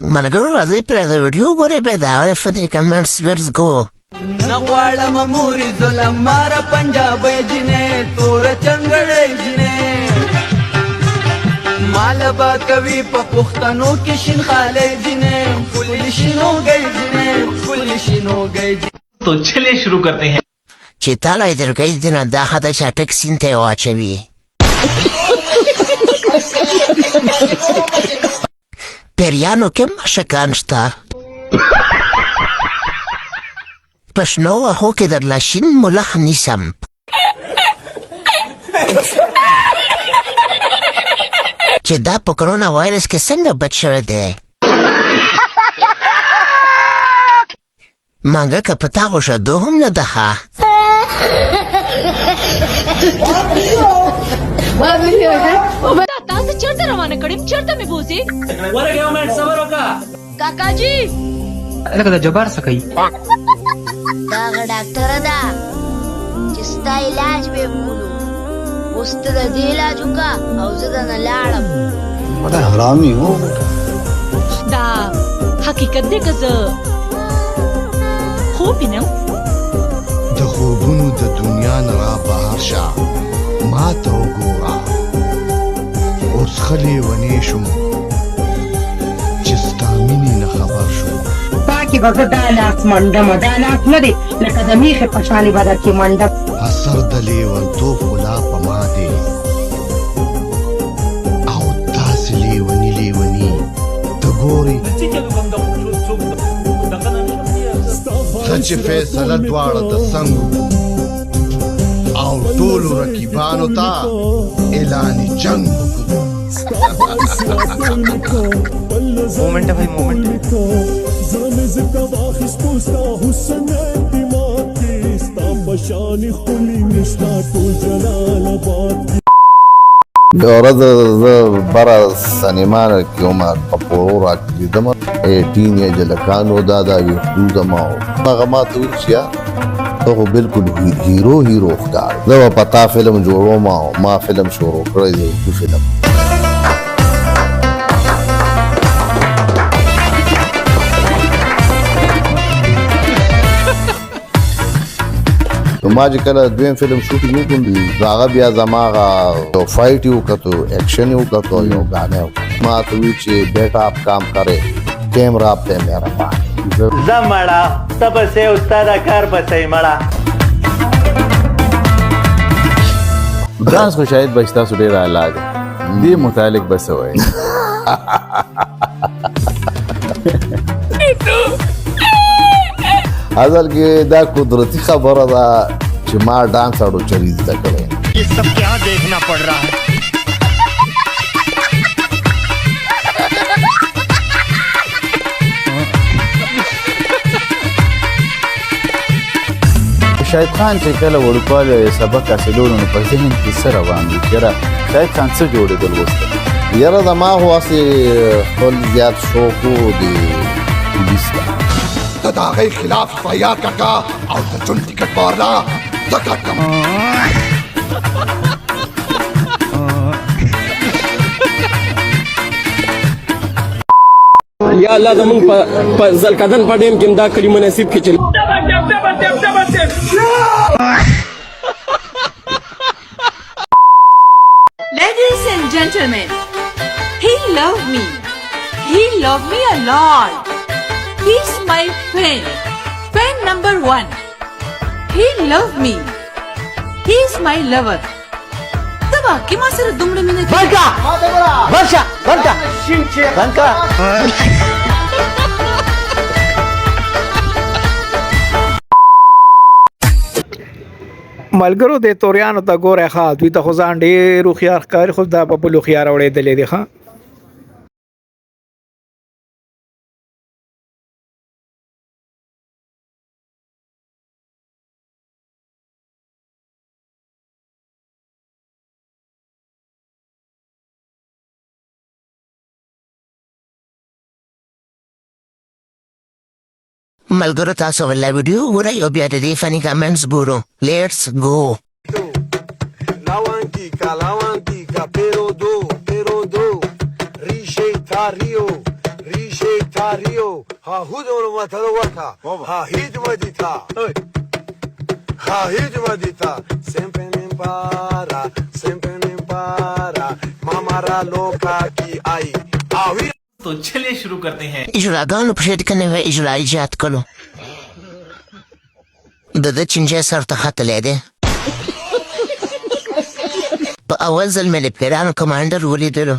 ملګرو راځئ پرې د ویډیو ګورئ بیا د هغې فني کمنټس لیټس گو. نه غواړم مورې ظلم ماره پنجابۍ جینۍ توره چنګړۍ جینۍ ماله به کوي په پښتنو کې شین خالۍ جینۍ ښکلې شینوږی جینۍ ښکلې شینوږی جینۍ. तो चलिए शुरू करते हैं. چې تالی درګی دي نه دا خطه چټک سیند ته یې واچوي. پیریانو کې مشکان شته په شنو واښو کې درله شین ملخ نیسم. چې دا په کرونا وایرس کې څنګه بچ شوی دی. مانګه که په تا غوښدو هم نه ده ښه. تاسو چیرته روانه کړم چیرته مې بوزي ورګه مې صبر وکا کاکا جی لکه د جبار څه کوي دا ډاکټر دا چې ستا علاج به وکړو اوس ته د دې علاج وکا او زه د نه لاړم بڑا حرامي هو دا حقیقت دی که زه خوب وینم د خوبونو د دنیا نه را بهر شه ما ته وګوره اوس ښه لیونی شوم چې ستا مینې نه خبر شوم پاکې به زه دا لاس منډم دا لاس نه دی لکه د میخې په شانې به درکې منډم اثر د لیونتوب خو لا په ما دی او داسې لیوني ته ګورې ته چې فیصله دواړه د څنګ او ټولو رقیبانو ته اعلان جنگ مومنٹ ہے بھائی مومنٹ یو ورځ زه بره سینما کې وم په پورورا کې لیدم ټین ایج هلکانو دا ویښتو زما و هغه ما ته وویل چې ته خو بلکل هیرو ښکار زه به په تا فلم جوړوم او ما فلم شروع کړی دی اردو فلم نو ما چې کله دویم فلم شوټینګ وکړم هغه بیا زما هغه یو فایټ یې وکړو ایکشن یې وکړو یو ګانا یې وکړو ما ته وویل چې بیٹا آپ کام کرے کیمرہ پہ میرا پاس زه مړه ته پسې استاد کار پسې مړه ډانس خو شاید به ستاسو ډېر علاج دې متعلق به څه وایي اصل کې دا قدرتی خبره ده چې ما ډانس اړو چری زده کړی ये सब क्या देखना पड़ रहा है شاهد خان چې کله وړوکوالی سبق حاصلولو نو په ذهن کې څه روان وي چې یاره شاهد خان څه جوړېدل غوښتل یاره زما خو هسې خپل زیات شوق و د پولیس ته ته د هغې خلاف فریاد کړه او د ژوند ټکټ به ورله زه کټ کړم یا الله زمونږ په زلکدن په ډیم کې دا کلمه نصیب کړي چې Ladies and gentlemen, he loved me. He loved me a lot. He's my friend. Friend number 1. He loved me. He's my lover. तबा के मां सर दुमड़े में बंका वर्षा बंका बंका ملګرو د توریانو ته ګوره ښه دوی ته خو ځان ډېر هوښیار ښکاري خو دا په بل هوښیار اورېدلې دي ښه ملګرو تاسو ولې ویډیو ګورئ او بیا د دې فني کمنټس ګورو. لیټس گو. Pero do, riche tario, riche tario. Rio, ha hudor matawata, ha hid madita, ha hid madita, sempre nimpara, mamara loka ki ai, avi. तो चलिए शुरू करते हैं اجراګانو په شرط کنه و اجرا ایجاد کړو د چنجه سر ته خطلې ده په اول ځل مې د پیرانو کمانډر ولیدلو